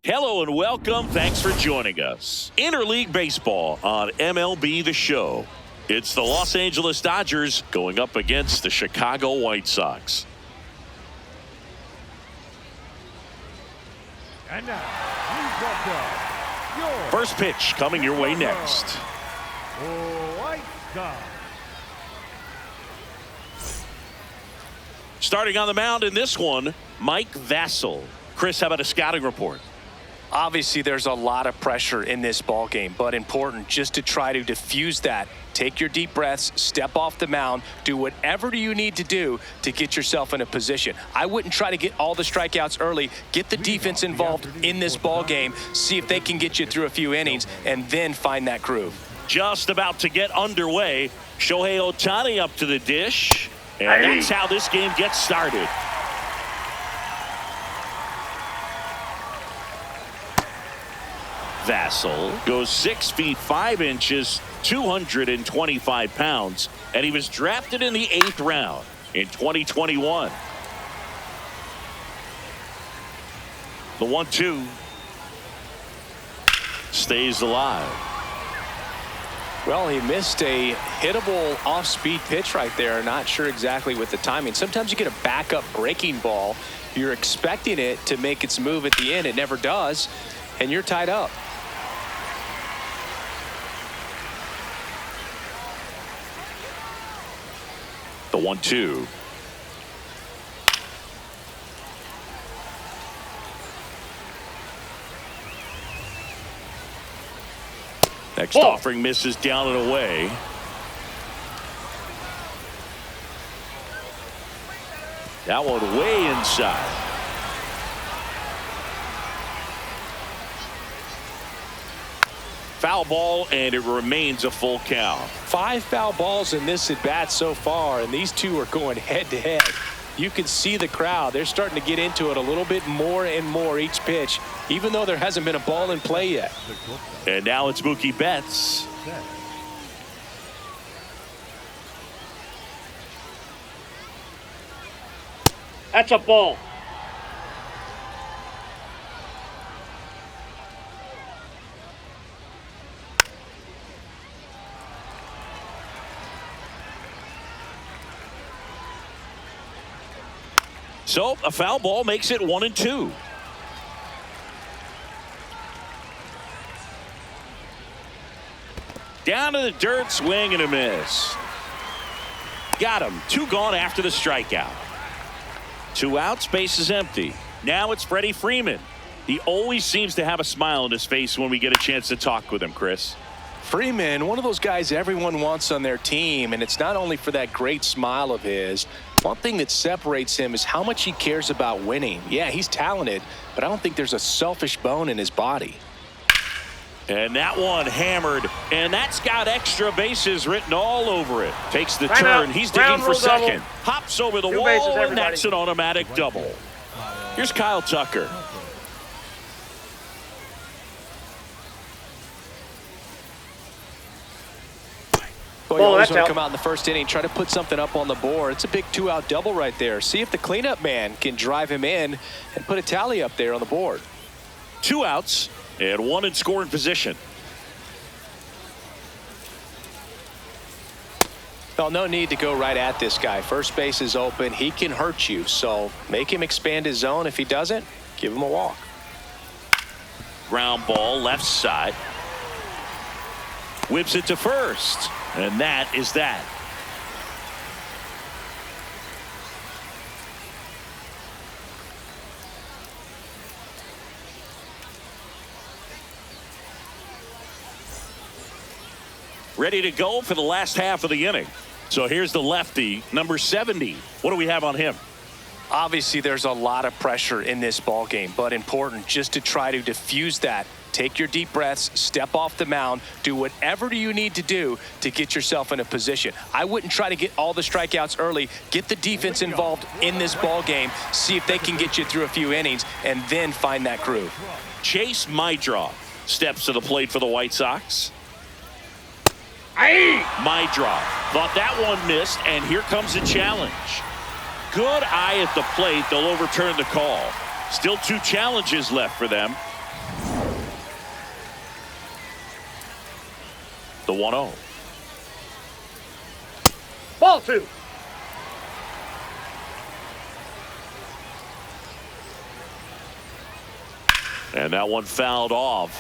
Hello and welcome. Thanks for joining us. Interleague Baseball on MLB The Show. It's the Los Angeles Dodgers going up against the Chicago White Sox. And now, please welcome your First pitch coming your way next. White Sox. Starting on the mound in this one, Mike Vassell. Chris, how about a scouting report? Obviously, there's a lot of pressure in this ball game, but important just to try to diffuse that. Take your deep breaths, step off the mound, do whatever you need to do to get yourself in a position. I wouldn't try to get all the strikeouts early. Get the defense involved in this ball game, see if they can get you through a few innings, and then find that groove. Just about to get underway. Shohei Ohtani up to the dish, and that's how this game gets started. Vassell goes 6 feet 5 inches, 225 pounds, and he was drafted in the 8th round in 2021. The 1-2 stays alive. Well, he missed a hittable off-speed pitch right there. Not sure exactly with the timing. Sometimes you get a backup breaking ball. You're expecting it to make its move at the end. It never does, and you're tied up. The 1-2. Next offering misses down and away. That one way inside. Foul ball, and it remains a full count. 5 foul balls in this at bat so far, and these two are going head to head. You can see the crowd. They're starting to get into it a little bit more and more each pitch, even though there hasn't been a ball in play yet. And now it's Mookie Betts. That's a ball. So a foul ball makes it 1-2. Down to the dirt, swing and a miss. Got him. 2 gone after the strikeout. 2 outs, base is empty. Now it's Freddie Freeman. He always seems to have a smile on his face when we get a chance to talk with him, Chris. Freeman, one of those guys everyone wants on their team, and it's not only for that great smile of his. One thing that separates him is how much he cares about winning. Yeah, he's talented, but I don't think there's a selfish bone in his body. And that one hammered, and that's got extra bases written all over it. Takes the turn. He's digging for second. Hops over the wall, and that's an automatic double. Here's Kyle Tucker. Well, you always want to come out in the first inning, try to put something up on the board. It's a big 2-out double right there. See if the cleanup man can drive him in and put a tally up there on the board. 2 outs and 1 in scoring position. Well, no need to go right at this guy. First base is open. He can hurt you, so make him expand his zone. If he doesn't, give him a walk. Ground ball left side. Whips it to first. And that is that. Ready to go for the last half of the inning. So here's the lefty, number 70. What do we have on him? Obviously, there's a lot of pressure in this ball game, but important just to try to diffuse that. Take your deep breaths, step off the mound, do whatever you need to do to get yourself in a position. I wouldn't try to get all the strikeouts early. Get the defense involved in this ball game, see if they can get you through a few innings, and then find that groove. Chase Mydroff steps to the plate for the White Sox. Mydroff thought that one missed, and here comes a challenge. Good eye at the plate. They'll overturn the call. Still 2 challenges left for them. The 1-0. Ball 2. And that one fouled off.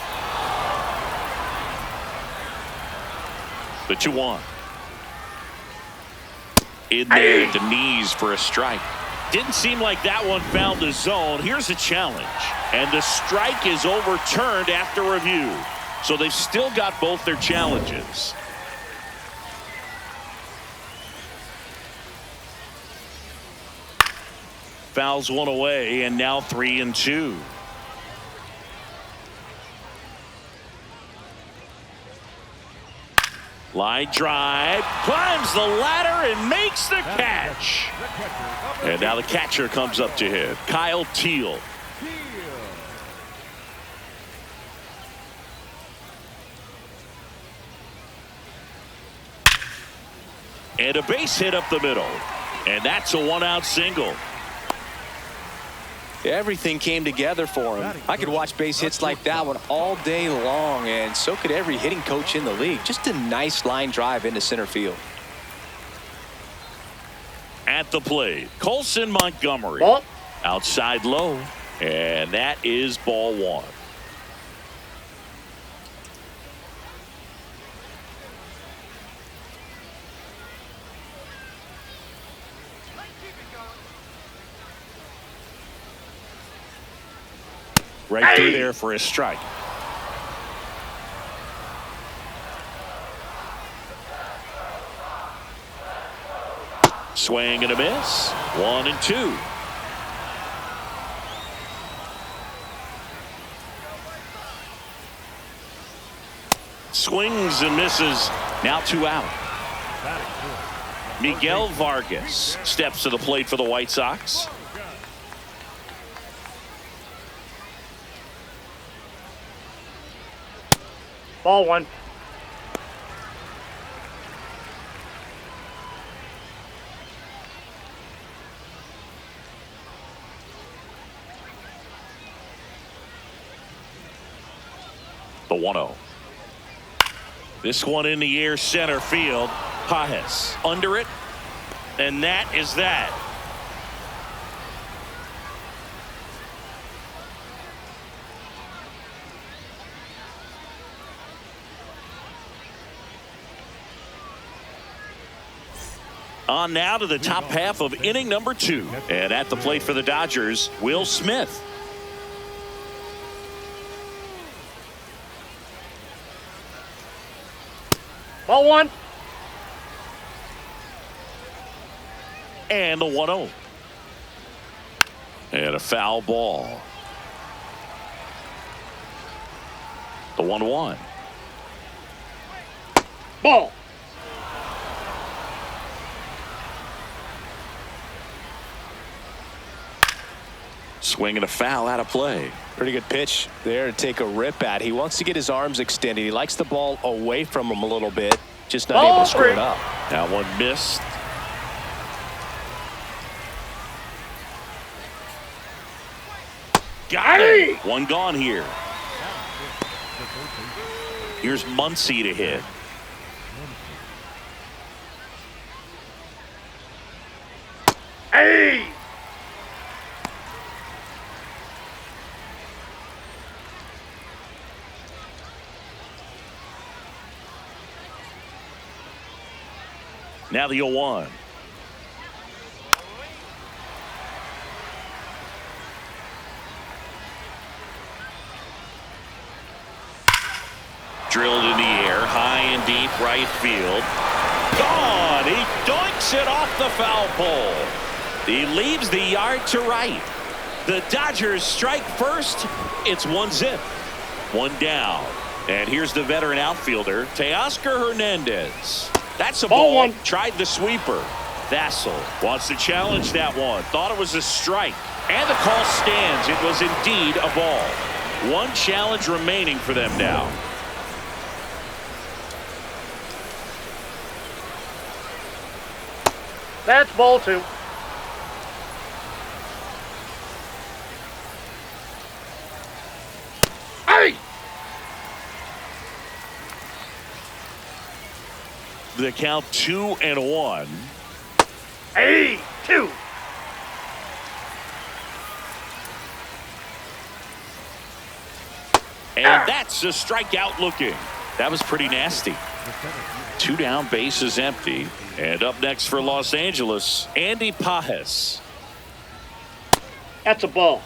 The 2-1. In there at the knees for a strike. Didn't seem like that one found the zone. Here's a challenge. And the strike is overturned after review. So they've still got both their challenges. Fouls one away, and now 3-2. Line drive, climbs the ladder and makes the catch. And now the catcher comes up to him, Kyle Teal. And a base hit up the middle. And that's a 1-out single. Everything came together for him. I could watch base hits like that one all day long, and so could every hitting coach in the league. Just a nice line drive into center field. At the plate, Colson Montgomery. Ball. Outside low, and that is ball 1. Right through there for a strike. Swing and a miss. 1-2. Swings and misses. Now 2 out. Miguel Vargas steps to the plate for the White Sox. Ball 1. The 1-0. This one in the air, center field. Pajes under it, and that is that. On now to the top half of inning number 2. And at the plate for the Dodgers, Will Smith. Ball 1. And the 1-0. And a foul ball. The 1-1. Ball. Swing and a foul out of play. Pretty good pitch there to take a rip at. He wants to get his arms extended. He likes the ball away from him a little bit. Just not able to screw it up. That one missed. Got it. One gone here. Here's Muncy to hit. Hey! Now the 0-1. Drilled in the air, high and deep right field. Gone! He doinks it off the foul pole. He leaves the yard to right. The Dodgers strike first. It's 1-0. 1 down. And here's the veteran outfielder, Teoscar Hernandez. That's a ball. 1. Tried the sweeper. Vassell wants to challenge that one. Thought it was a strike. And the call stands. It was indeed a ball. One challenge remaining for them now. That's ball 2. Hey! The count 2-1. Hey, 2. And that's a strikeout looking. That was pretty nasty. 2 down, bases empty. And up next for Los Angeles, Andy Pages. That's a ball.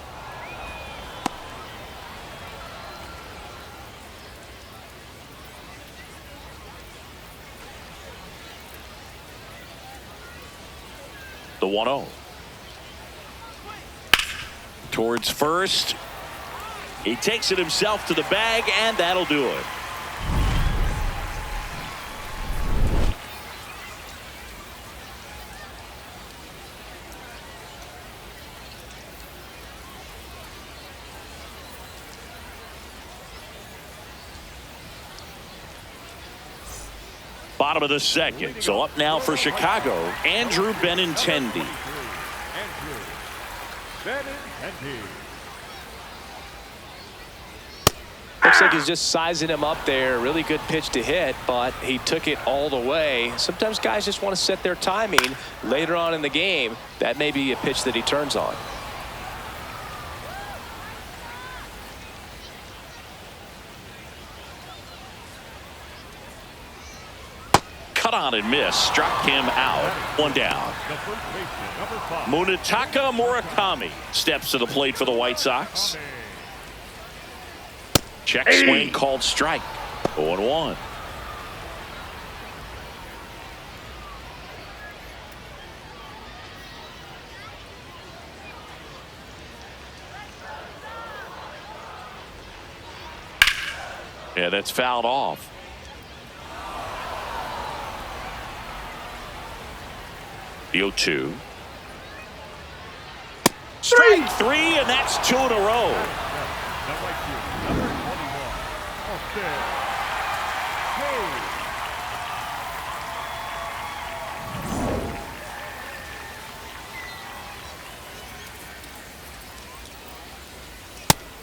The 1-0. Towards first. He takes it himself to the bag, and that'll do it. Bottom of the second. So up now for Chicago, Andrew Benintendi. Looks like he's just sizing him up there. Really good pitch to hit, but he took it all the way. Sometimes guys just want to set their timing later on in the game. That may be a pitch that he turns on. Cut on and miss. Struck him out. 1 down. Munetaka Murakami steps to the plate for the White Sox. Check swing called strike. 0-1. Yeah, that's fouled off. The 0-2. Strike 3, and that's 2 in a row.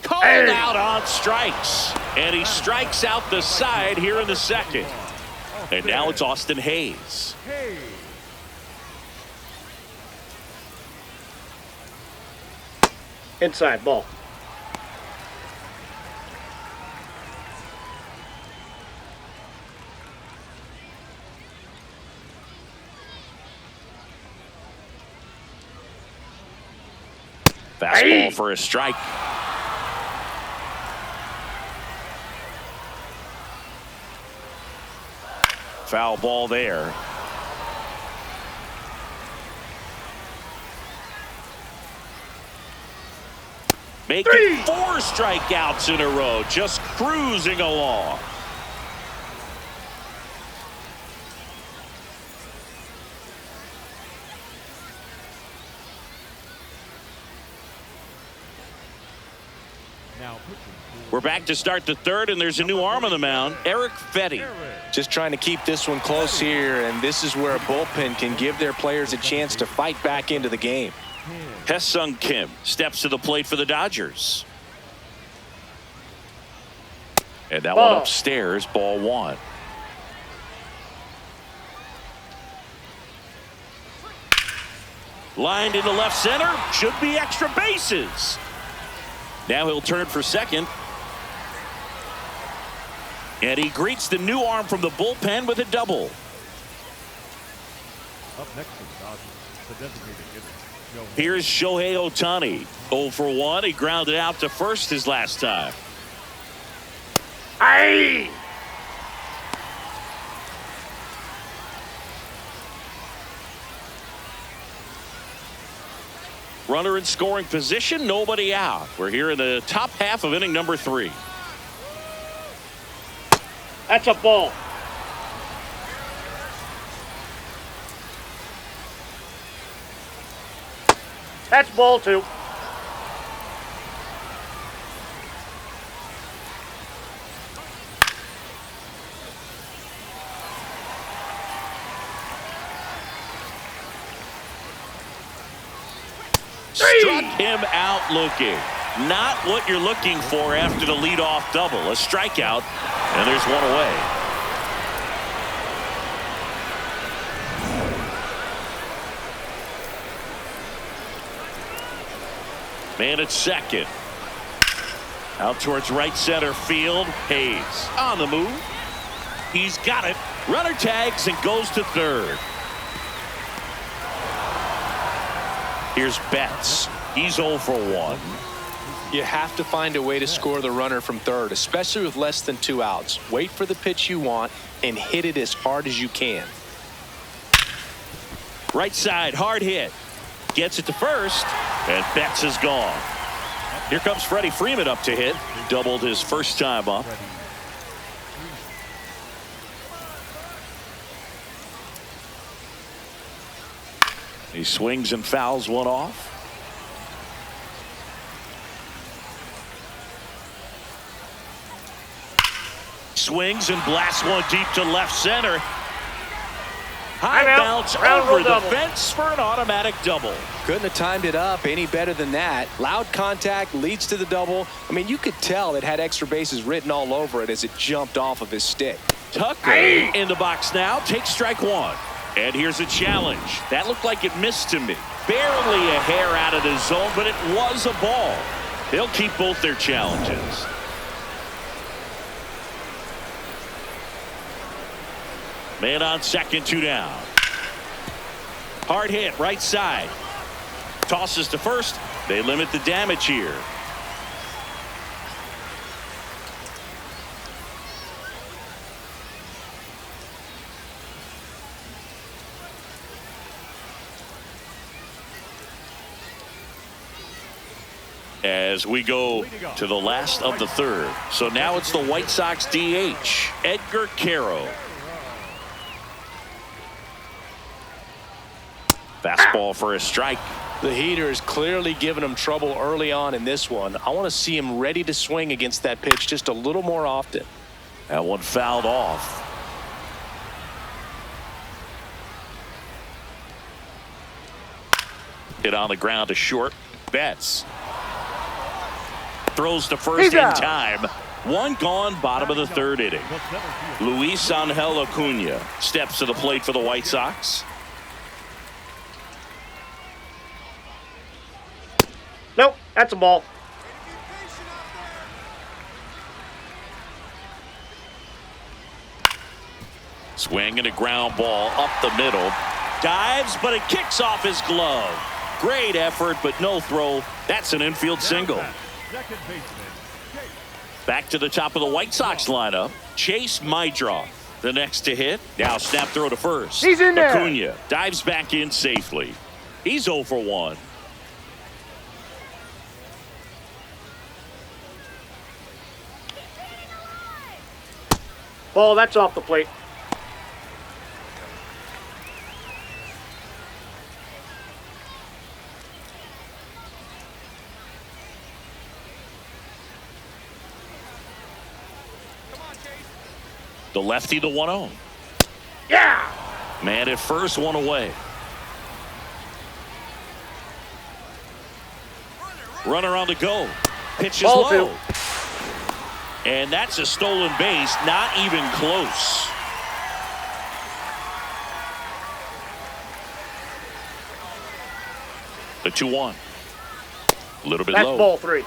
Called out on strikes, and he strikes out the side here in the second. And now it's Austin Hayes. Inside ball. Fastball for a strike. Foul ball there. Making 4 strikeouts in a row, just cruising along. We're back to start the third, and there's a new arm on the mound, Eric Fetty. Just trying to keep this one close here, and this is where a bullpen can give their players a chance to fight back into the game. Hesung Kim steps to the plate for the Dodgers. And that one upstairs, ball 1. Lined into left center, should be extra bases. Now he'll turn for second. And he greets the new arm from the bullpen with a double. Up next to the Dodgers, the designated hitter. Here's Shohei Ohtani. 0 for 1. He grounded out to first his last time. Aye. Runner in scoring position, nobody out. We're here in the top half of inning number 3. That's a ball. That's ball 2. Struck him out looking. Not what you're looking for after the leadoff double. A strikeout, and there's one away. Man at second. Out towards right center field. Hayes on the move. He's got it. Runner tags and goes to third. Here's Betts. He's 0 for 1. You have to find a way to score the runner from third, especially with less than 2 outs. Wait for the pitch you want and hit it as hard as you can. Right side, hard hit. Gets it to first, and Betts is gone. Here comes Freddie Freeman up to hit. Doubled his first time up. He swings and fouls one off. Swings and blasts one deep to left center. High bounce over the fence for an automatic double. Couldn't have timed it up any better than that. Loud contact leads to the double. I mean, you could tell it had extra bases written all over it as it jumped off of his stick. Tucker in the box now. Takes strike one. And here's a challenge. That looked like it missed to me. Barely a hair out of the zone, but it was a ball. They'll keep both their challenges. Man on second, 2 down. Hard hit, right side. Tosses to first. They limit the damage here. As we go to the last of the third. So now it's the White Sox DH, Edgar Caro. Fastball for a strike. The heater is clearly giving him trouble early on in this one. I want to see him ready to swing against that pitch just a little more often. That one fouled off. Hit on the ground to short. Betts throws to first in time. One gone, bottom of the third inning. Luis Angel Acuna steps to the plate for the White Sox. Nope, that's a ball. Swing and a ground ball up the middle. Dives, but it kicks off his glove. Great effort, but no throw. That's an infield single. Back to the top of the White Sox lineup. Chase Mydroff, the next to hit. Now snap throw to first. He's in there. Acuna dives back in safely. He's 0 for 1. Ball, that's off the plate. The lefty, the 1-0. Yeah! Man at first, one away. Runner on the go. Pitch is Ball low. 2. And that's a stolen base, not even close. The 2-1. A little bit That's low. ball 3.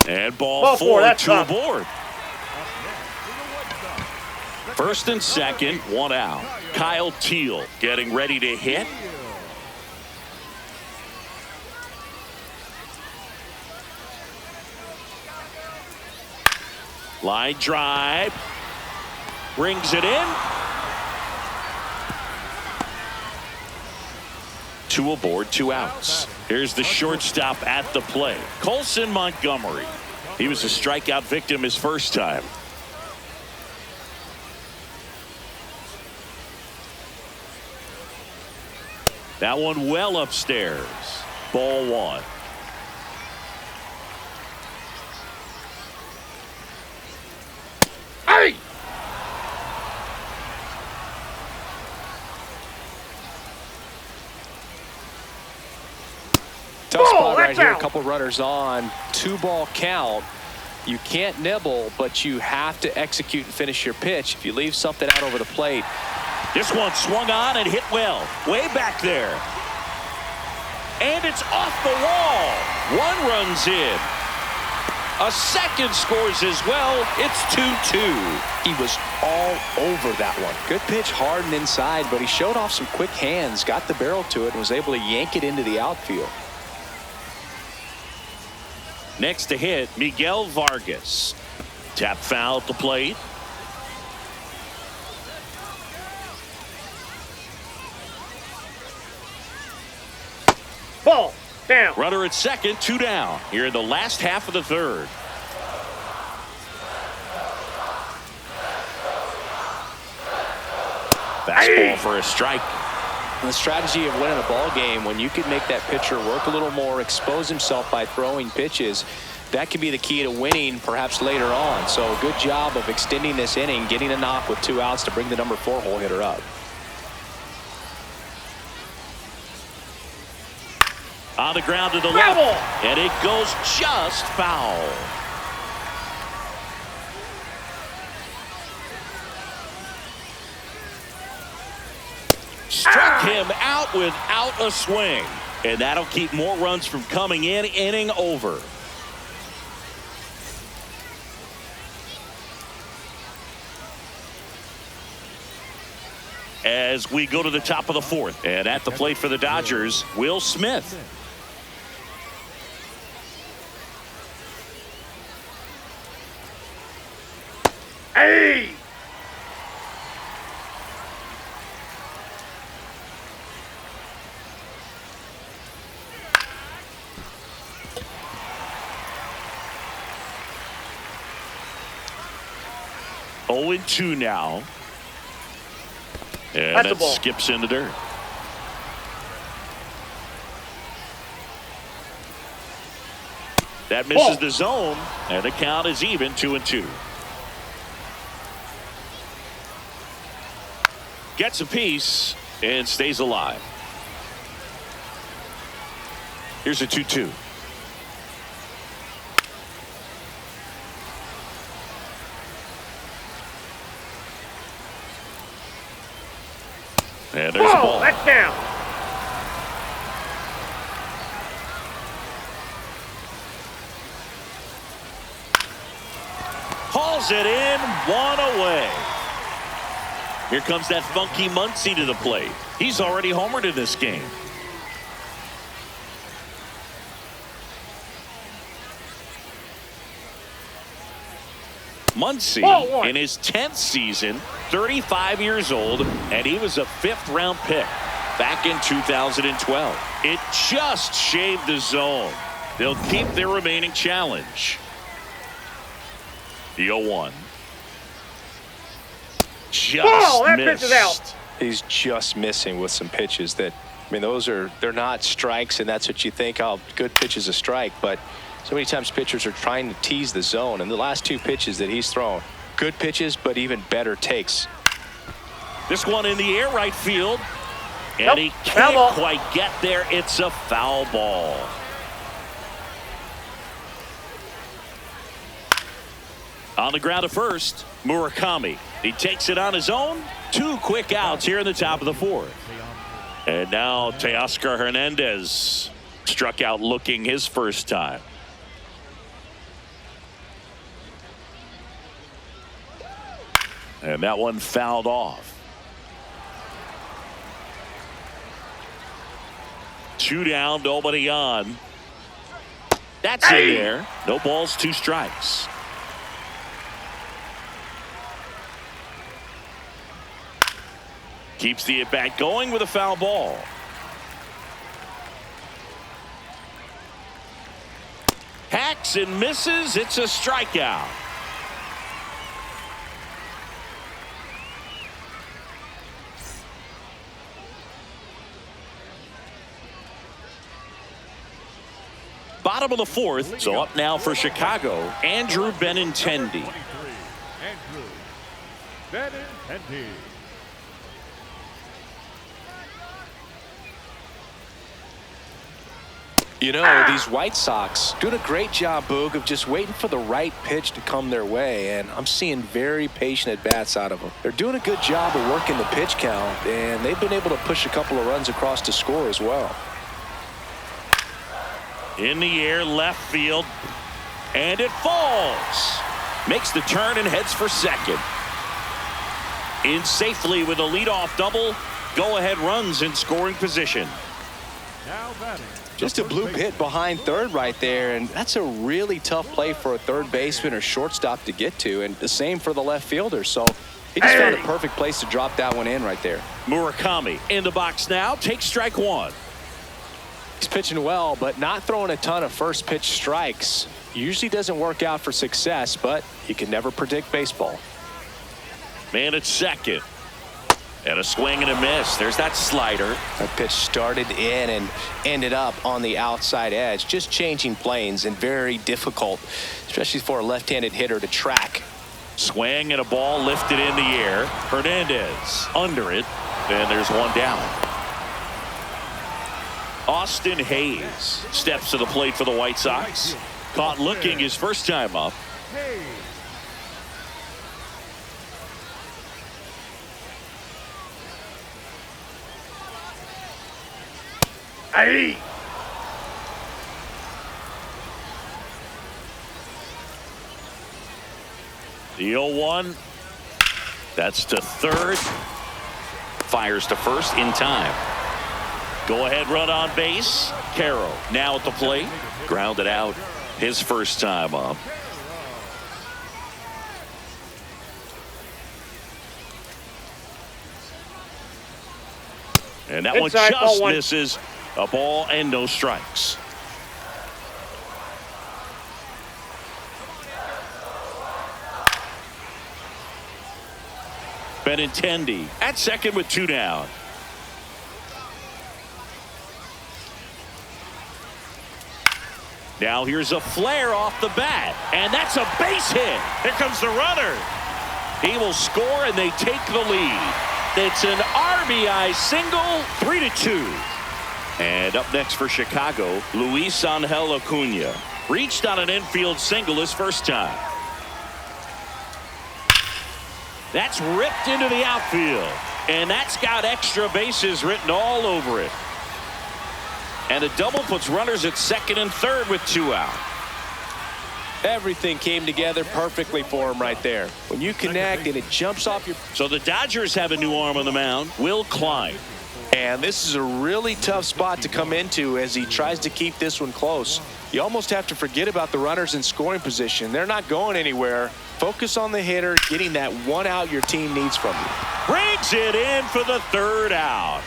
And ball Ball 4, 4 that's to tough. aboard. First and second, 1 out. Kyle Teal getting ready to hit. Line drive. Brings it in. 2 aboard, 2 outs. Here's the shortstop at the plate. Colson Montgomery. He was a strikeout victim his first time. That one well upstairs. Ball 1. Hey! Tough spot right that's here. out. A couple runners on. 2-ball count. You can't nibble, but you have to execute and finish your pitch. If you leave something out over the plate. This one swung on and hit well. Way back there. And it's off the wall. One runs in. A second scores as well. It's 2-2. He was all over that one. Good pitch, hard and inside, but he showed off some quick hands, got the barrel to it, and was able to yank it into the outfield. Next to hit, Miguel Vargas. Tap foul at the plate. Ball down. Runner at second, 2 down. Here in the last half of the third. Fastball for a strike. The strategy of winning a ball game, when you can make that pitcher work a little more, expose himself by throwing pitches, that could be the key to winning perhaps later on. So good job of extending this inning, getting a knock with 2 outs to bring the number 4 hole hitter up. On the ground to the left, and it goes just foul. Struck him out without a swing, and that'll keep more runs from coming in. Inning over. As we go to the top of the fourth, and at the plate for the Dodgers, Will Smith. Hey! Oh, 2 now. And That's that a ball. skips in the dirt. That misses the zone, and the count is even, 2-2. Gets a piece and stays alive. Here's a 2-2. And there's a ball. That's down. Hauls it in, 1 away. Here comes that funky Muncy to the plate. He's already homered in this game. Muncy in his 10th season, 35 years old, and he was a 5th-round pick back in 2012. It just shaved the zone. They'll keep their remaining challenge. The 0-1. Just that missed. pitch is out. He's just missing with some pitches that, I mean, they're not strikes, and that's what you think, oh, good pitch is a strike, but so many times pitchers are trying to tease the zone, and the last 2 pitches that he's thrown, good pitches, but even better takes. This one in the air, right field, and he can't quite get there. It's a foul ball. On the ground to first, Murakami. He takes it on his own. 2 quick outs here in the top of the 4th. And now Teoscar Hernandez struck out looking his first time. And that one fouled off. 2 down, nobody on. That's in there. No balls, 2 strikes. Keeps the at-bat going with a foul ball. Hacks and misses. It's a strikeout. Bottom of the 4th, so up now for Chicago, Andrew Benintendi. Andrew Benintendi. You know, these White Sox doing a great job, Boog, of just waiting for the right pitch to come their way, and I'm seeing very patient at-bats out of them. They're doing a good job of working the pitch count, and they've been able to push a couple of runs across to score as well. In the air, left field, and it falls. Makes the turn and heads for second. In safely with a leadoff double. Go-ahead runs in scoring position. Now batting. Just a bloop hit behind third right there, and that's a really tough play for a third baseman or shortstop to get to, and the same for the left fielder. So he just found a perfect place to drop that one in right there. Murakami in the box now. Takes strike one. He's pitching well, but not throwing a ton of first pitch strikes. Usually doesn't work out for success, but you can never predict baseball. Man at second. And a swing and a miss. There's that slider. That pitch started in and ended up on the outside edge. Just changing planes and very difficult, especially for a left-handed hitter to track. Swing and a ball lifted in the air. Hernandez under it. And there's one down. Austin Hayes steps to the plate for the White Sox. Caught looking his first time up. Hey. Hey. The 0-1. That's to third. Fires to first in time. Go ahead run on base. Carroll now at the plate. Grounded out his first time up. And that one Inside, ball just one. misses. A ball and no strikes. Benintendi at second with two down. Now here's a flare off the bat, and that's a base hit. Here comes the runner. He will score, and they take the lead. It's an RBI single, 3-2. And up next for Chicago, Luis Angel Acuna. Reached on an infield single his first time. That's ripped into the outfield, and that's got extra bases written all over it. And a double puts runners at second and third with two out. Everything came together perfectly for him right there. When you connect and it jumps off your... So the Dodgers have a new arm on the mound, Will Klein. And this is a really tough spot to come into as he tries to keep this one close. You almost have to forget about the runners in scoring position. They're not going anywhere. Focus on the hitter, getting that one out your team needs from you. Brings it in for the third out.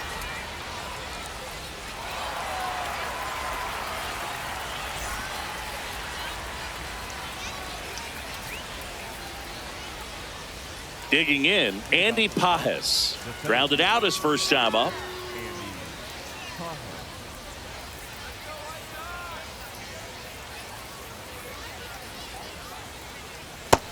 Digging in, Andy Pajes. Grounded out his first time up.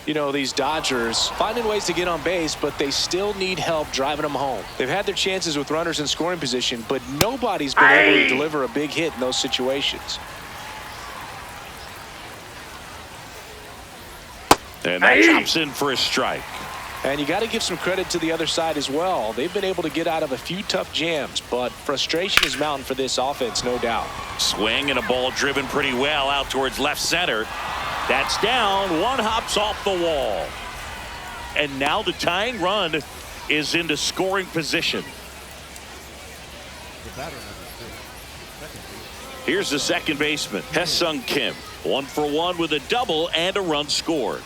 You know, these Dodgers finding ways to get on base, but they still need help driving them home. They've had their chances with runners in scoring position, but nobody's been able to deliver a big hit in those situations. And that chops in for a strike. And you got to give some credit to the other side as well. They've been able to get out of a few tough jams, but frustration is mounting for this offense, no doubt. Swing and a ball driven pretty well out towards left center. That's down. One hops off the wall. And now the tying run is into scoring position. The batter number 6. Second base. Here's the second baseman, Hesung Kim. 1 for 1 with a double and a run scored.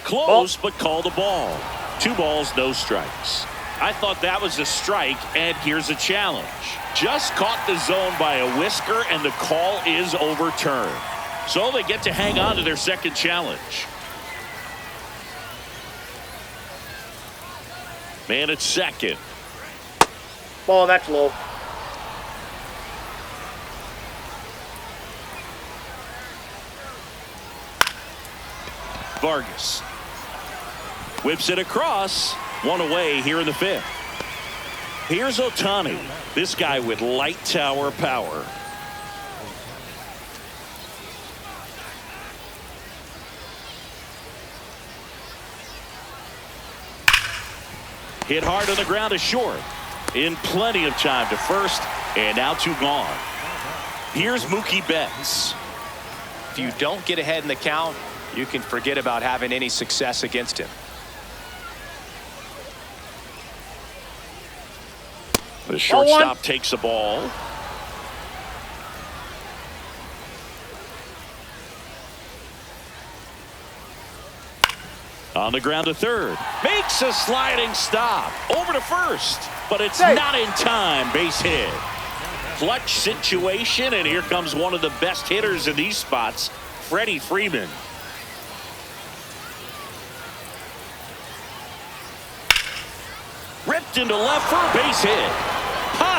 Close, but called a ball. 2 balls, no strikes. I thought that was a strike, and here's a challenge. Just caught the zone by a whisker, and the call is overturned. So they get to hang on to their second challenge. Man at second. Ball, that's low. Vargas. Whips it across. One away here in the fifth. Here's Ohtani. This guy with light tower power. Hit hard on the ground to short. In plenty of time to first. And now 2 gone. Here's Mookie Betts. If you don't get ahead in the count, you can forget about having any success against him. The shortstop takes the ball. On the ground to third. Makes a sliding stop. Over to first. But it's not in time. Base hit. Clutch situation, and here comes one of the best hitters in these spots, Freddie Freeman. Ripped into left for a base hit.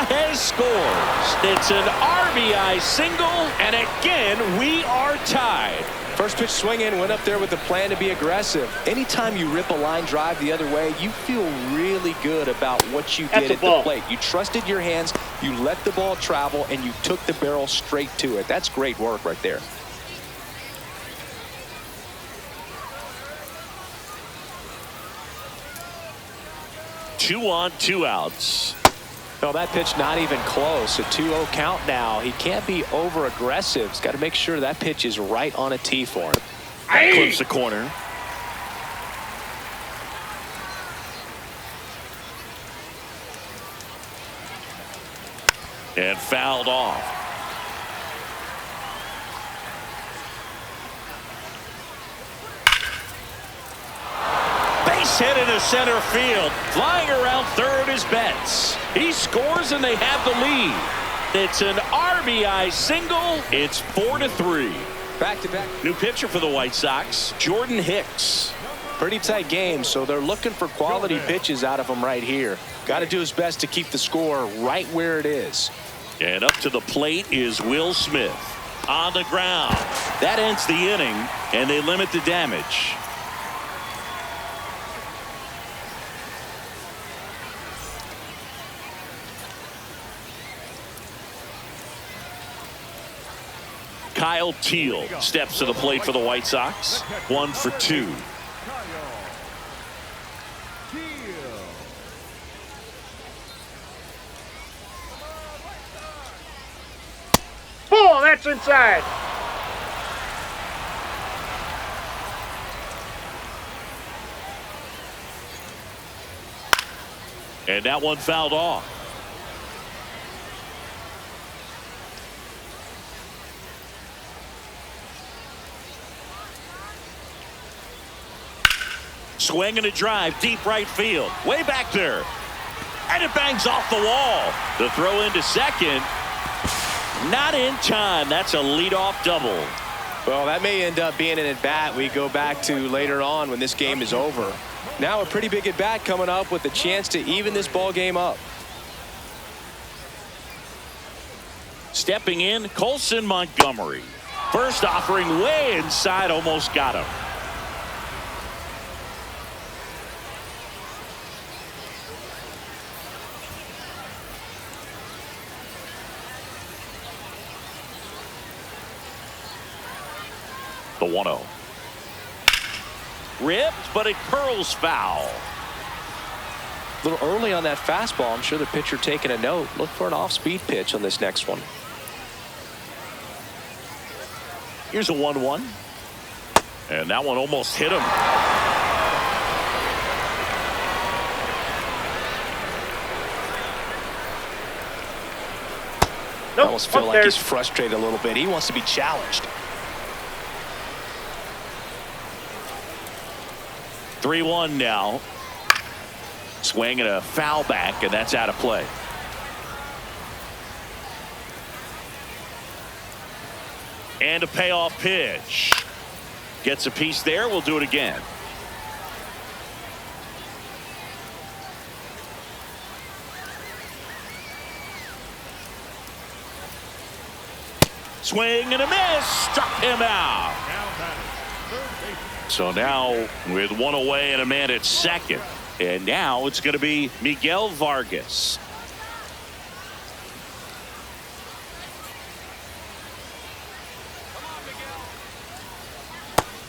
Pages scores. It's an RBI single, and again, we are tied. First pitch swing in, went up there with the plan to be aggressive. Anytime you rip a line drive the other way, you feel really good about what you did at the plate. You trusted your hands, you let the ball travel, and you took the barrel straight to it. That's great work right there. Two on, 2 outs. No, that pitch not even close. A 2-0 count now. He can't be over aggressive. He's got to make sure that pitch is right on a tee for him. That clips the corner. And fouled off. Base hit into center field. Flying around third is Betts. He scores and they have the lead. It's an RBI single. It's 4-3. Back-to-back. New pitcher for the White Sox, Jordan Hicks. Pretty tight game, so they're looking for quality pitches out of him right here. Got to do his best to keep the score right where it is. And up to the plate is Will Smith. On the ground. That ends the inning, and they limit the damage. Kyle Teal steps to the plate for the White Sox. 1 for 2. Ball, that's inside. And that one fouled off. Swing and a drive, deep right field. Way back there. And it bangs off the wall. The throw into second. Not in time. That's a leadoff double. Well, that may end up being an at-bat we go back to later on when this game is over. Now a pretty big at-bat coming up with a chance to even this ball game up. Stepping in, Colson Montgomery. First offering way inside, almost got him. The 1-0. Ripped, but it curls foul. A little early on that fastball. I'm sure the pitcher taking a note. Look for an off-speed pitch on this next one. Here's a 1-1. And that one almost hit him. I almost feel like he's frustrated a little bit. He wants to be challenged. 3-1 now. Swing and a foul back, and that's out of play. And a payoff pitch. Gets a piece there. We'll do it again. Swing and a miss. Struck him out. Now batting, third baseman, So now with one away and a man at second. And now it's going to be Miguel Vargas.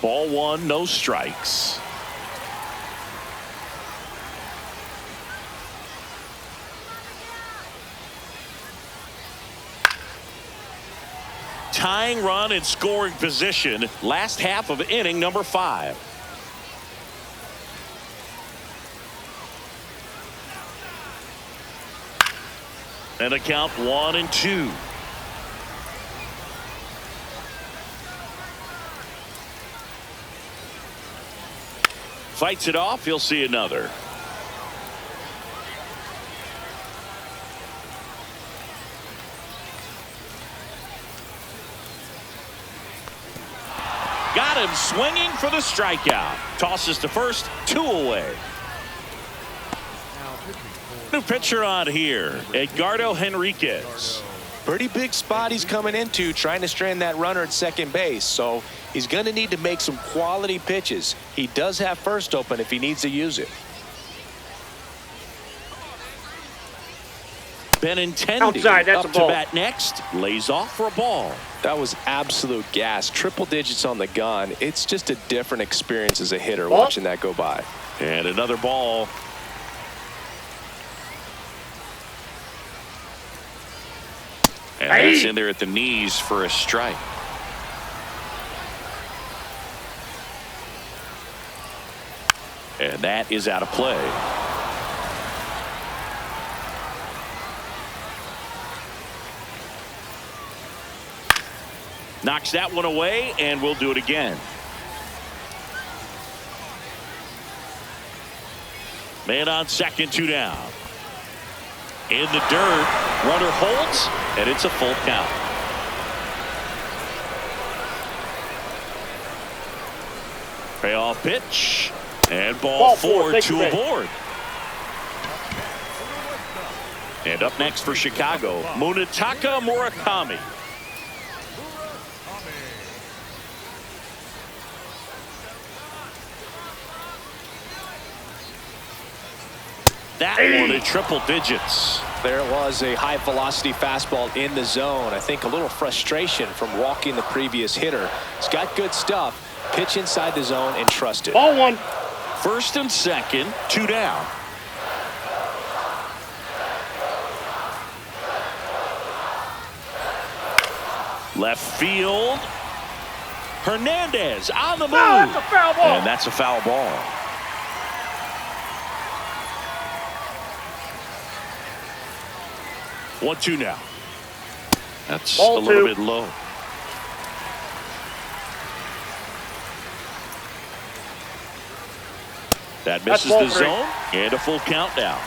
Ball one, no strikes. Tying run in scoring position. Last half of inning number 5. And a count 1-2. Fights it off. He'll see another. Got him swinging for the strikeout. Tosses to first, 2 away. New pitcher on here, Edgardo Henriquez. Pretty big spot he's coming into, trying to strand that runner at second base. So he's going to need to make some quality pitches. He does have first open if he needs to use it. Benintendi Outside, that's up a ball. to bat next. Lays off for a ball. That was absolute gas. Triple digits on the gun. It's just a different experience as a hitter watching that go by. And another ball. And that's in there at the knees for a strike. And that is out of play. Knocks that one away, and we'll do it again. Man on second, 2 down. In the dirt, runner holds, and it's a full count. Payoff pitch, and ball 4, 2 aboard. And up next for Chicago, Munetaka Murakami. That one in triple digits. There was a high velocity fastball in the zone. I think a little frustration from walking the previous hitter. He's got good stuff. Pitch inside the zone and trust it. Ball 1. First and second, 2 down. Left field. Hernandez on the move. That's a foul ball. And that's a foul ball. One, 2 now. That's Ball a little 2. bit low. That misses ball the 3. zone, and a full count now.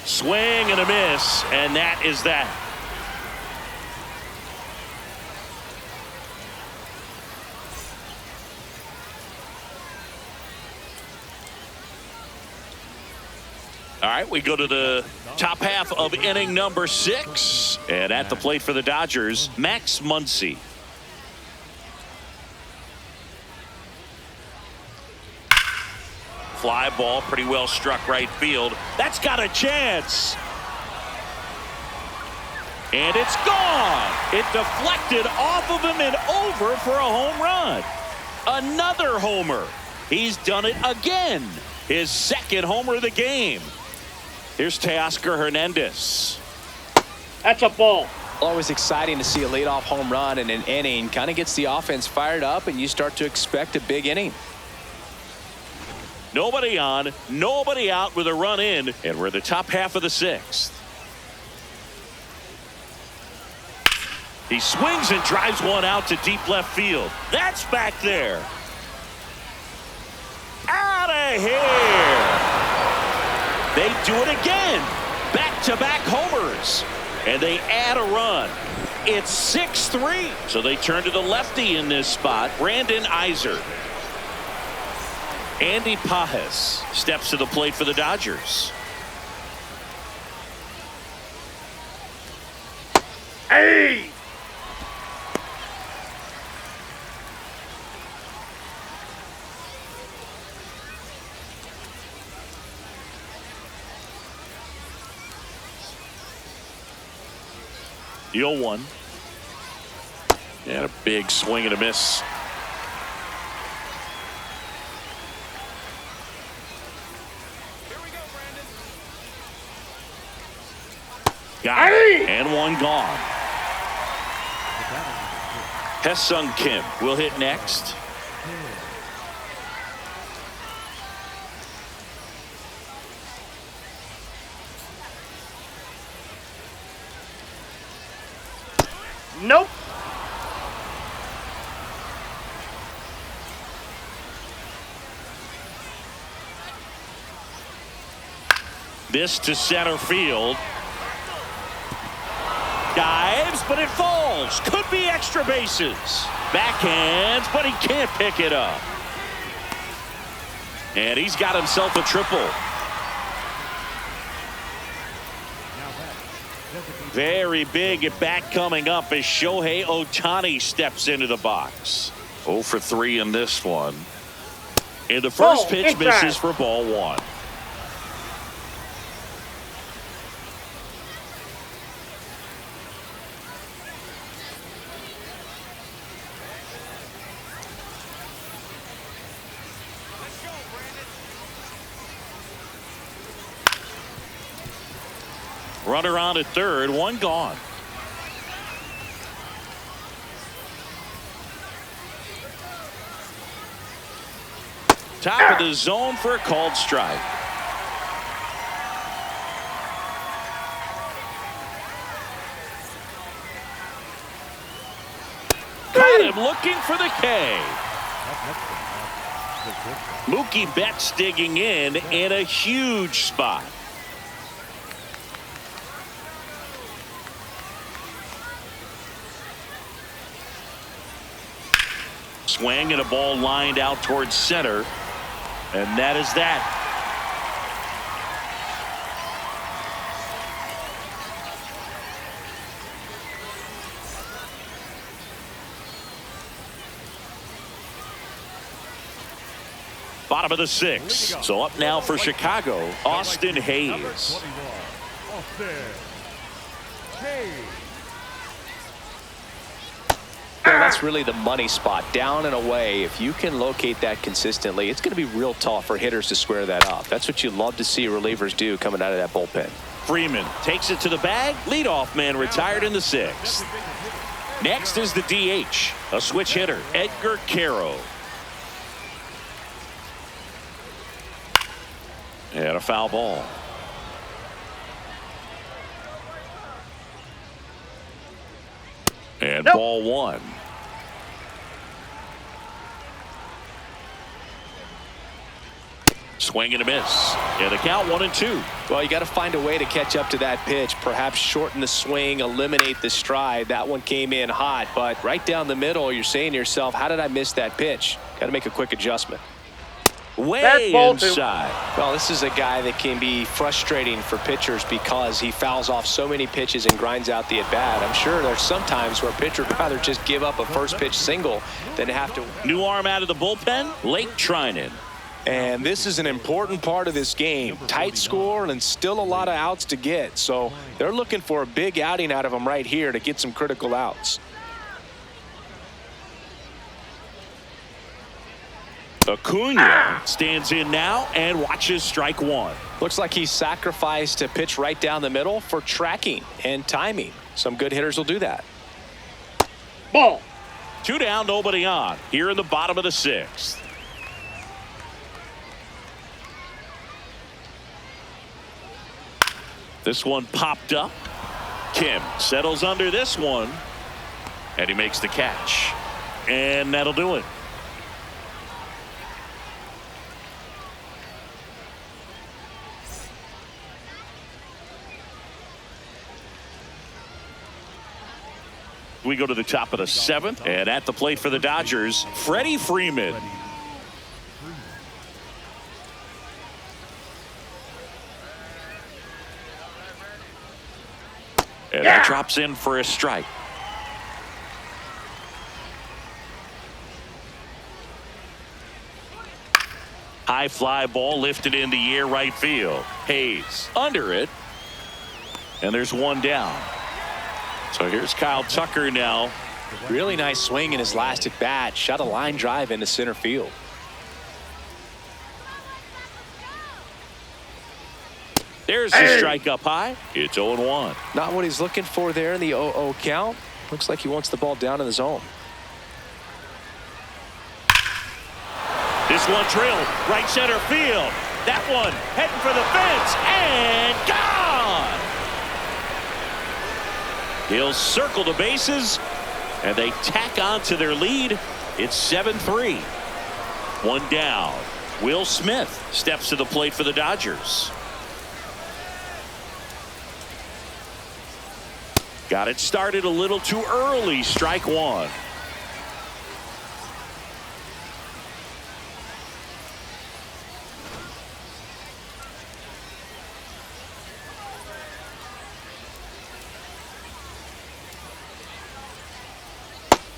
Swing and a miss, and that is that. All right, we go to the top half of inning number 6. And at the plate for the Dodgers, Max Muncy. Fly ball, pretty well struck right field. That's got a chance. And it's gone. It deflected off of him and over for a home run. Another homer. He's done it again. His second homer of the game. Here's Teoscar Hernandez. That's a ball. Always exciting to see a leadoff home run in an inning. Kind of gets the offense fired up, and you start to expect a big inning. Nobody on, nobody out with a run in, and we're the top half of the 6th. He swings and drives one out to deep left field. That's back there. Out of here. They do it again. Back-to-back homers. And they add a run. It's 6-3. So they turn to the lefty in this spot, Brandon Iser. Andy Pajes steps to the plate for the Dodgers. Hey! 0-1. And a big swing and a miss. Got it. And one gone. Hesung Kim will hit next. Nope. This to center field. Dives, but it falls. Could be extra bases. Backhands, but he can't pick it up. And he's got himself a triple. Very big at bat coming up as Shohei Ohtani steps into the box. 0 for 3 in this one. And the first pitch misses for ball 1. Runner on at third, one gone. Top of the zone for a called strike. Caught him looking for the K. Mookie Betts digging in a huge spot. Swing and a ball lined out towards center. And that is that. Bottom of the 6th. So up now for Chicago, Austin Hayes. Well, that's really the money spot, down and away. If you can locate that consistently, it's going to be real tough for hitters to square that up. That's what you love to see relievers do coming out of that bullpen. Freeman takes it to the bag. Leadoff man retired in the 6th. Next is the DH, a switch hitter, Edgar Caro. And a foul ball. And ball 1. Swing and a miss. And the count 1-2. Well, you got to find a way to catch up to that pitch. Perhaps shorten the swing, eliminate the stride. That one came in hot, but right down the middle, you're saying to yourself, how did I miss that pitch? Got to make a quick adjustment. Way inside. Well, this is a guy that can be frustrating for pitchers because he fouls off so many pitches and grinds out the at-bat. I'm sure there's some times where a pitcher would rather just give up a first pitch single than have to. New arm out of the bullpen, Lake Trinan. And this is an important part of this game. Tight score and still a lot of outs to get. So they're looking for a big outing out of him right here to get some critical outs. Acuna stands in now and watches strike 1. Looks like he sacrificed a pitch right down the middle for tracking and timing. Some good hitters will do that. Ball. 2 down, nobody on. Here in the bottom of the 6th. This one popped up. Kim settles under this one. And he makes the catch. And that'll do it. We go to the top of the 7th, and at the plate for the Dodgers, Freddie Freeman. And that drops in for a strike. High fly ball lifted in the air right field. Hayes under it. And there's one down. So here's Kyle Tucker now. Really nice swing in his last at bat. Shot a line drive into center field. There's the strike up high. It's 0-1. Not what he's looking for there in the 0-0 count. Looks like he wants the ball down in the zone. This one drilled right center field. That one heading for the fence and gone. He'll circle the bases and they tack on to their lead. It's 7-3. One down. Will Smith steps to the plate for the Dodgers. Got it started a little too early. Strike one.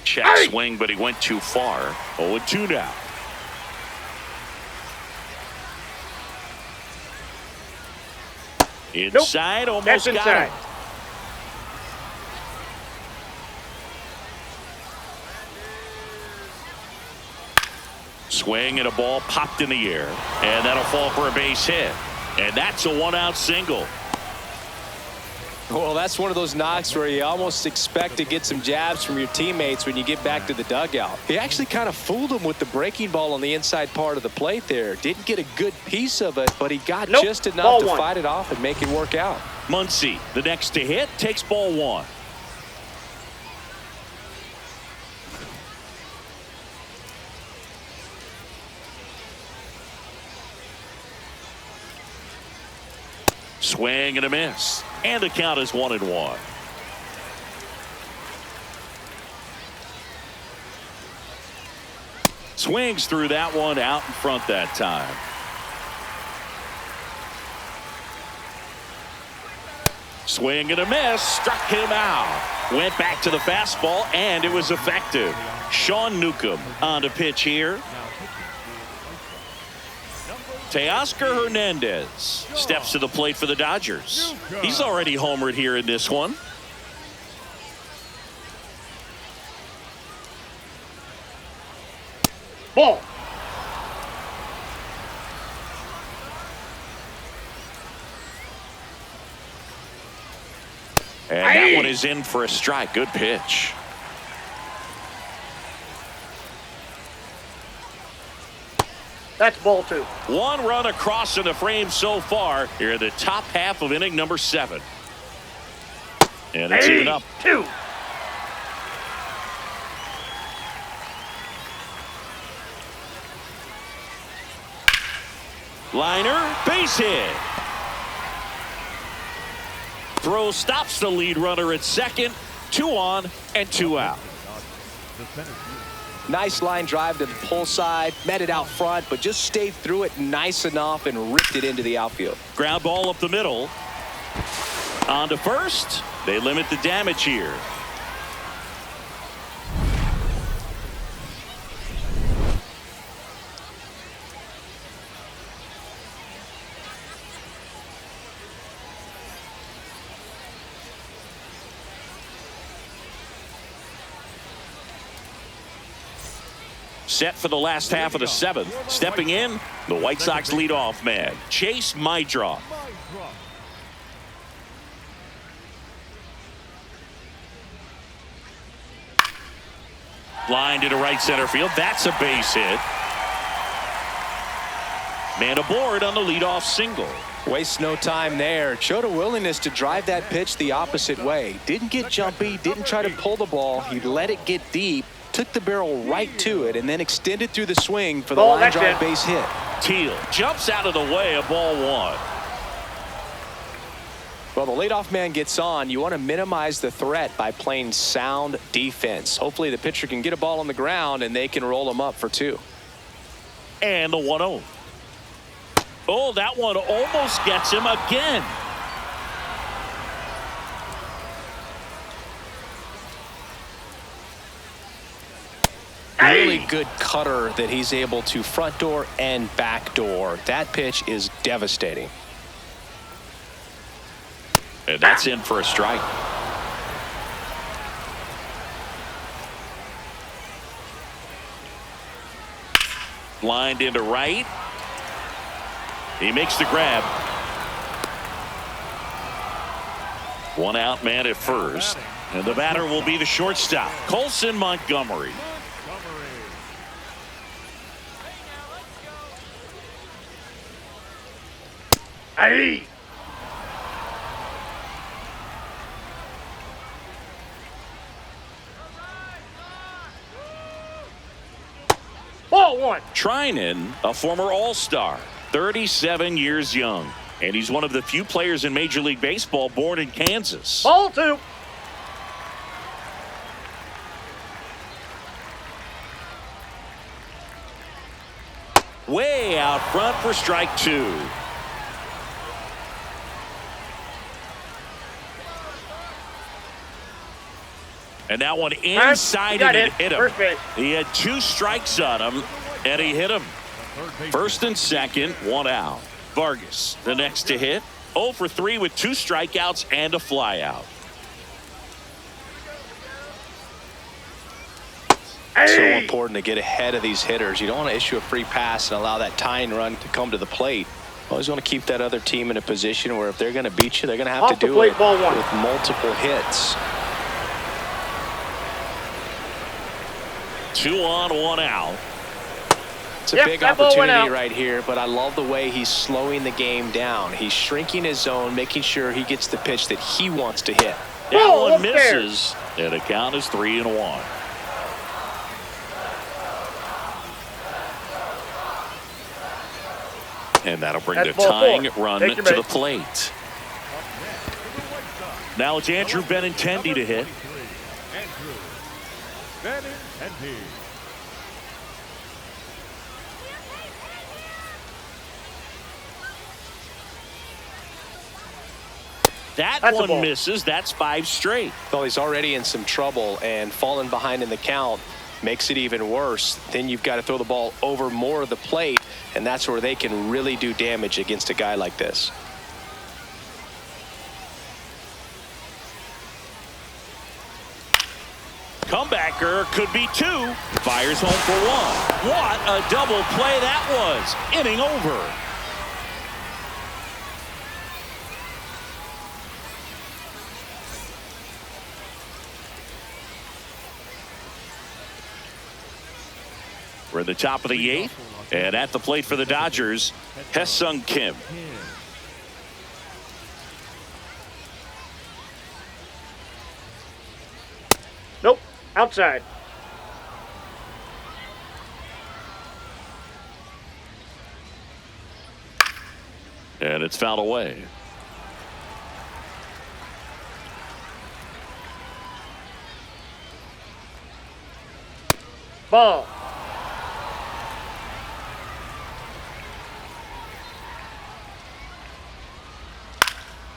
Check swing, but he went too far. 0-2 now. Inside, almost That's got inside. it. Swing and a ball popped in the air, and that'll fall for a base hit. And that's a one-out single. Well, that's one of those knocks where you almost expect to get some jabs from your teammates when you get back to the dugout. He actually kind of fooled him with the breaking ball on the inside part of the plate there. Didn't get a good piece of it, but he got just enough to fight it off and make it work out. Muncy, the next to hit, takes ball one. Swing and a miss. And the count is 1-1. Swings through that one out in front that time. Swing and a miss. Struck him out. Went back to the fastball, and it was effective. Sean Newcomb on to pitch here. Teoscar Hernandez steps to the plate for the Dodgers. He's already homered here in this one. Ball. And that one is in for a strike. Good pitch. That's ball two. One run across in the frame so far here in the top half of inning number 7. And it's even up. 2. Liner, base hit. Throw stops the lead runner at second. 2 on and 2 out. Nice line drive to the pull side, met it out front, but just stayed through it nice enough and ripped it into the outfield. Ground ball up the middle. On to first. They limit the damage here. Set for the last half of the 7th. Stepping in, the White Sox leadoff man, Chase Mydroff. Line to right center field. That's a base hit. Man aboard on the leadoff single. Waste no time there. Showed a willingness to drive that pitch the opposite way. Didn't get jumpy, didn't try to pull the ball. He let it get deep. Took the barrel right to it and then extended through the swing for the line drive base hit. Teal jumps out of the way of ball 1. Well, the leadoff man gets on. You want to minimize the threat by playing sound defense. Hopefully the pitcher can get a ball on the ground and they can roll him up for 2. And the 1-0. Oh, that one almost gets him again. good cutter that he's able to front door and back door. That pitch is devastating. And that's in for a strike. Lined into right. He makes the grab. One out man at first. And the batter will be the shortstop, Colson Montgomery. Hey! Ball one. Trinan, a former All-Star, 37 years young. And he's one of the few players in Major League Baseball born in Kansas. Ball two. Way out front for strike two. And that one inside and it hit him. First base. He had 2 strikes on him, and he hit him. First and second, 1 out. Vargas, the next to hit. 0 for 3 with 2 strikeouts and a flyout. So important to get ahead of these hitters. You don't want to issue a free pass and allow that tying run to come to the plate. Always want to keep that other team in a position where if they're going to beat you, they're going to have to do it with multiple hits. 2 on, 1 out. It's a big opportunity right here, but I love the way he's slowing the game down. He's shrinking his zone, making sure he gets the pitch that he wants to hit. That one misses, and the count is 3-1. And that'll bring the tying run to the plate. Now it's Andrew Benintendi to hit. That one misses. That's 5 straight. Well, he's already in some trouble, and falling behind in the count makes it even worse. Then you've got to throw the ball over more of the plate, and that's where they can really do damage against a guy like this. Comebacker could be 2. Fires home for 1. What a double play that was. Inning over. We're at the top of the 8th, and at the plate for the Dodgers, Hye-Sung Kim. Nope. Outside. And it's fouled away. Ball.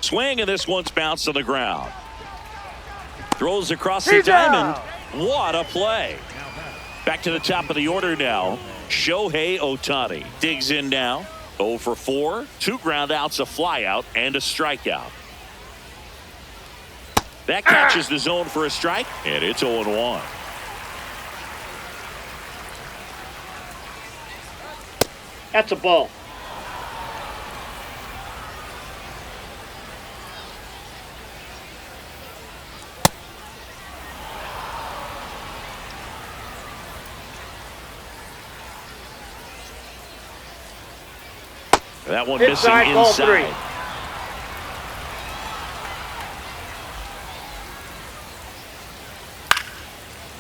Swing, and this one's bounced to the ground. Throws across the diamond. What a play. Back to the top of the order now. Shohei Ohtani digs in now. 0 for 4. 2 ground outs, a flyout, and a strikeout. That catches the zone for a strike, and it's 0-1. That's a ball. That one missing inside.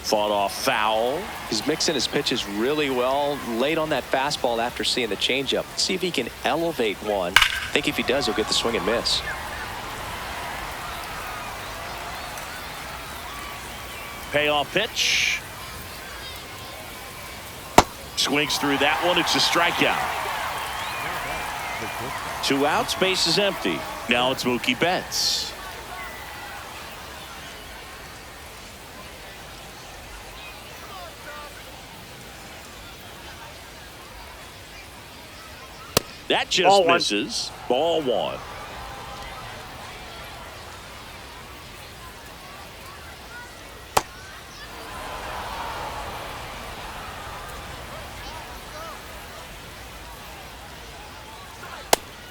Fought off foul. He's mixing his pitches really well. Late on that fastball after seeing the changeup. See if he can elevate one. I think if he does, he'll get the swing and miss. Payoff pitch. Swings through that one. It's a strikeout. 2 outs, base is empty. Now it's Mookie Betts. That just Ball one. misses. Ball one.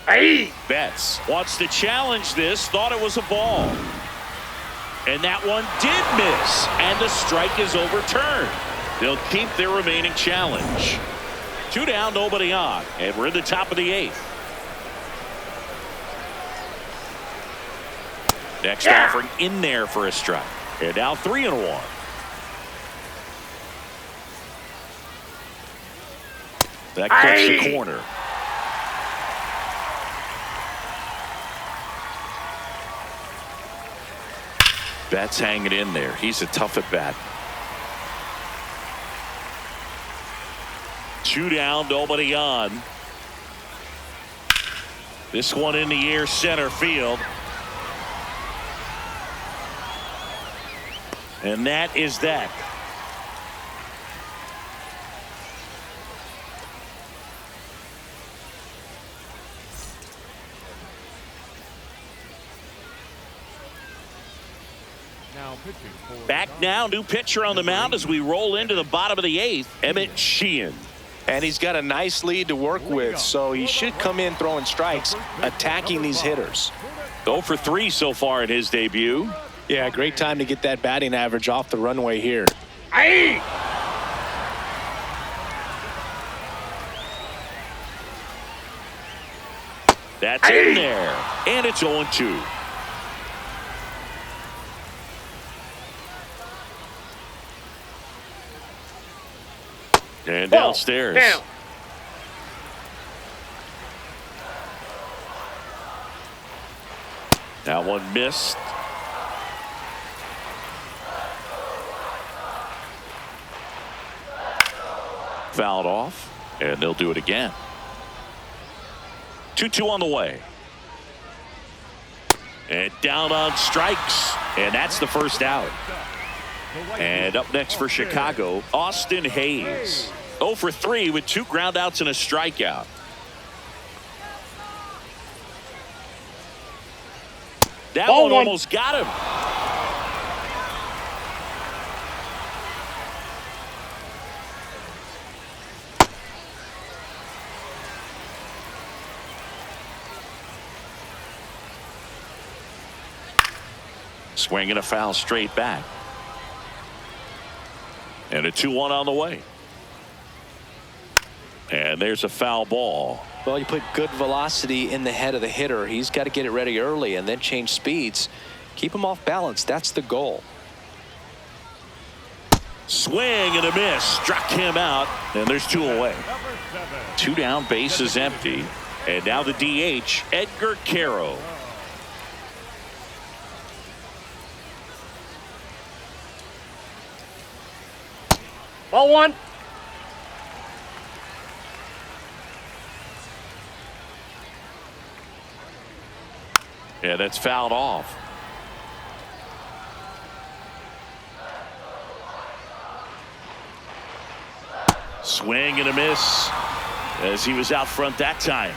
Hey! Betts wants to challenge this, thought it was a ball. And that one did miss, and the strike is overturned. They'll keep their remaining challenge. 2 down, nobody on, and we're in the top of the 8th. Next offering in there for a strike. And now 3-1. That cuts the corner. Betts hanging in there. He's a tough at bat. 2 down, nobody on. This one in the air, center field. And that is that. Back now, new pitcher on the mound as we roll into the bottom of the 8th, Emmett Sheehan. And he's got a nice lead to work with, so he should come in throwing strikes, attacking these hitters. 0 for 3 so far in his debut. Yeah, great time to get that batting average off the runway here. Hey! That's in there, and it's 0-2. And downstairs. Down. That one missed. Fouled off, and they'll do it again. 2-2 on the way. And down on strikes, and that's the first out. And up next for Chicago, Austin Hayes. 0 for 3 with 2 groundouts and a strikeout. That one almost got him. Swinging a foul straight back. And a 2-1 on the way. And there's a foul ball. Well, you put good velocity in the head of the hitter. He's got to get it ready early and then change speeds. Keep him off balance. That's the goal. Swing and a miss. Struck him out. And there's 2 away. 2 down, base is empty. And now the DH, Edgar Caro. Ball one. Yeah, that's fouled off. Swing and a miss as he was out front that time.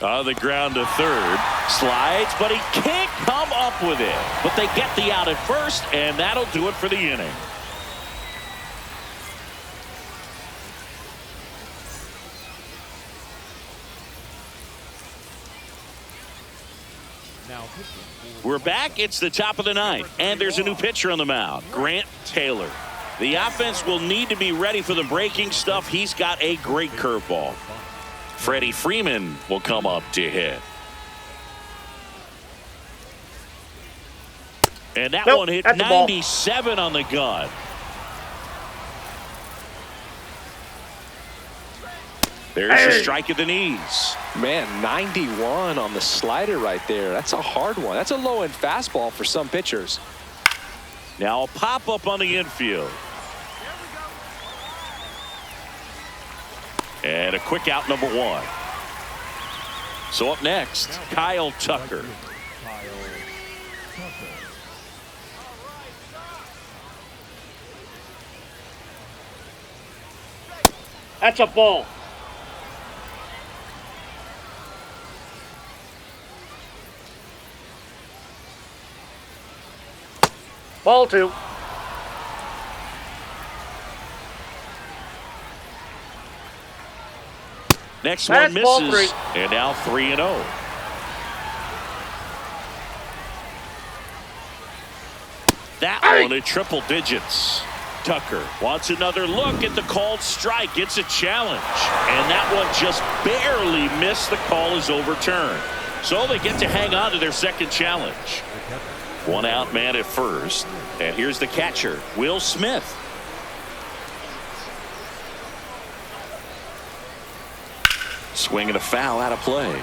On the ground to third. Slides, but he can't come up with it. But they get the out at first, and that'll do it for the inning. We're back. It's the top of the 9th, and there's a new pitcher on the mound, Grant Taylor. The offense will need to be ready for the breaking stuff. He's got a great curveball. Freddie Freeman will come up to hit. And that one hit 97 on the gun. There's a strike at the knees. Man, 91 on the slider right there. That's a hard one. That's a low-end fastball for some pitchers. Now a pop-up on the infield. And a quick out, number 1. So up next, Kyle Tucker. That's a ball. Ball 2. Next That's one ball misses. 3. And now 3-0. That one at triple digits. Tucker wants another look at the called strike. It's a challenge. And that one just barely missed. The call is overturned. So they get to hang on to their second challenge. One out man at first. And here's the catcher, Will Smith. Swing and a foul out of play.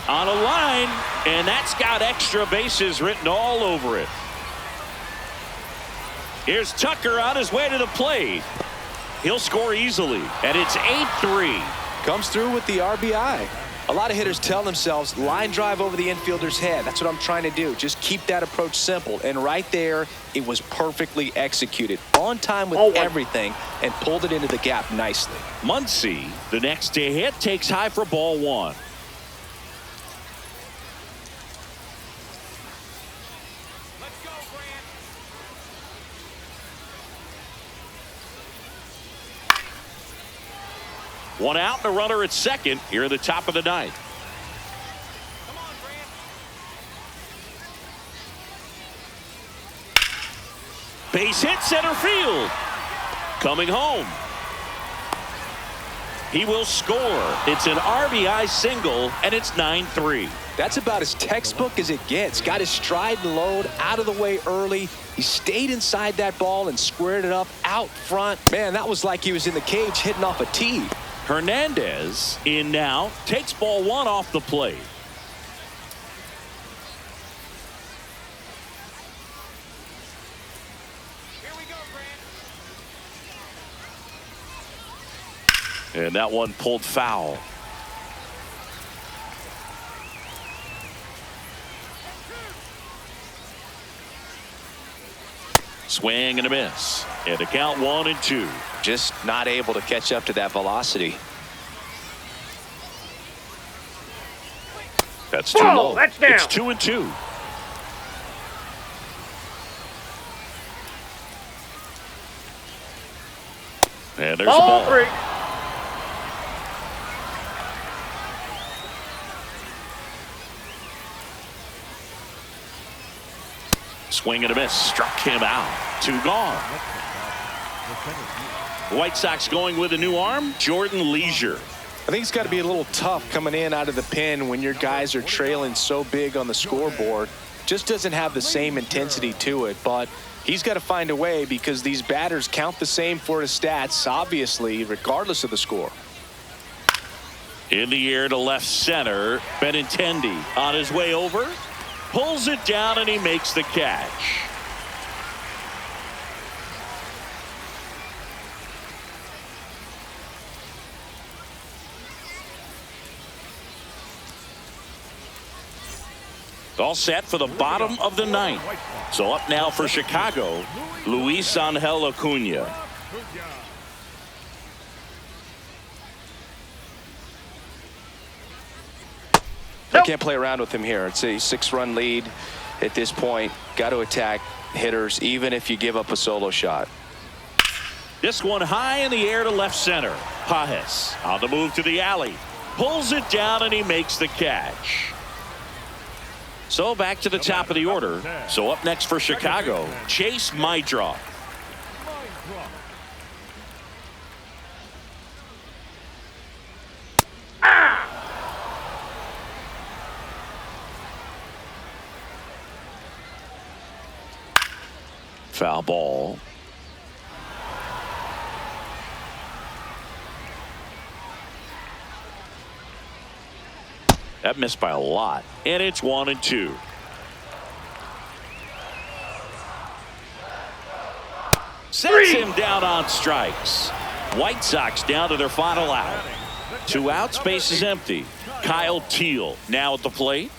On a line, and that's got extra bases written all over it. Here's Tucker on his way to the plate. He'll score easily, and it's 8-3. Comes through with the RBI. A lot of hitters tell themselves line drive over the infielder's head. That's what I'm trying to do. Just keep that approach simple. And right there, it was perfectly executed. On time with everything, and pulled it into the gap nicely. Muncy, the next to hit, takes high for ball 1. One out and a runner at second here at the top of the ninth. Base hit center field. Coming home. He will score. It's an RBI single, and it's 9-3. That's about as textbook as it gets. Got his stride and load out of the way early. He stayed inside that ball and squared it up out front. Man, that was like he was in the cage hitting off a tee. Hernandez in now, takes ball 1 off the plate. Here we go, Grant. And that one pulled foul. Swing and a miss. And the count 1-2. Just not able to catch up to that velocity. That's too low. That's down. It's 2-2. And there's Ball the ball. 3. Swing and a miss. Struck him out. 2 gone. The White Sox going with a new arm, Jordan Leisure. I think it's got to be a little tough coming in out of the pen when your guys are trailing so big on the scoreboard. Just doesn't have the same intensity to it, but he's got to find a way because these batters count the same for his stats, obviously, regardless of the score. In the air to left center, Benintendi on his way over, pulls it down, and he makes the catch. All set for the bottom of the ninth. So up now for Chicago, Luis Angel Acuna. They can't play around with him here. It's a 6-run lead at this point. Got to attack hitters even if you give up a solo shot. This one high in the air to left center. Pajes on the move to the alley. Pulls it down, and he makes the catch. So back to the top of the order. So up next for Chicago, Chase Maidroff. Foul ball. That missed by a lot, and it's 1-2. Sets him down on strikes. White Sox down to their final out. 2 outs, base is empty. Kyle Teal now at the plate.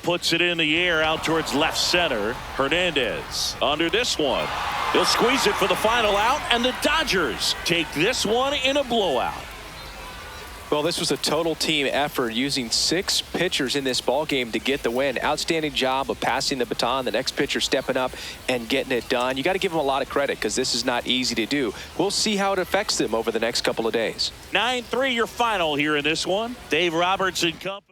puts it in the air out towards left center. Hernandez under this one. He'll squeeze it for the final out, and the Dodgers take this one in a blowout. Well, this was a total team effort, using 6 pitchers in this ball game to get the win. Outstanding job of passing the baton, the next pitcher stepping up and getting it done. You got to give them a lot of credit because this is not easy to do. We'll see how it affects them over the next couple of days. 9-3 your final here in this one. Dave Roberts and company.